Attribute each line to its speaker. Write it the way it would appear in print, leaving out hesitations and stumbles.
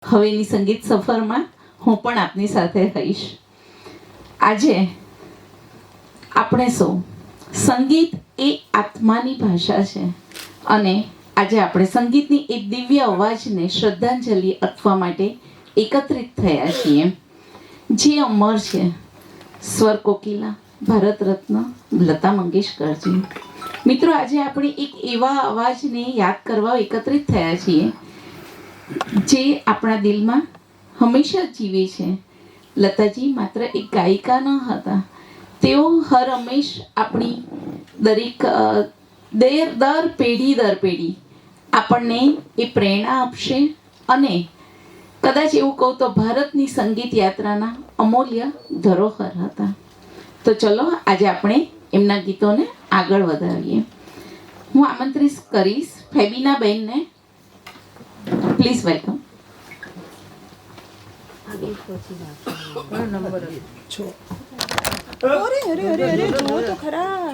Speaker 1: હવેની સંગીત સફરમાં હું પણ આપની સાથે રહીશ. આજે આપણે સૌ સંગીત એ આત્માની ભાષા છે અને આજે આપણે સંગીતની એક દિવ્ય અવાજને શ્રદ્ધાંજલિ આપવા માટે એકત્રિત થયા છીએ, જે અમર છે. સ્વર કોકિલા ભારત રત્ન લતા મંગેશકરજી. મિત્રો, આજે આપણે એક એવા અવાજને યાદ કરવા એકત્રિત થયા છીએ જે આપણા દિલમાં હંમેશા જીવે છે. લતાજી માત્ર એક ગાયિકા ન હતા, તેઓ હર હંમેશ આપણી દરેક દર પેઢી આપણને એ પ્રેરણા આપશે અને કદાચ એવું કહું તો ભારતની સંગીત યાત્રાના અમૂલ્ય ધરોહર હતા. તો ચલો આજે આપણે એમના ગીતોને આગળ વધારીએ. હું આમંત્રિત કરીશ ફેબીના બેનને. Please welcome.
Speaker 2: અરે જુઓ તો ખરા.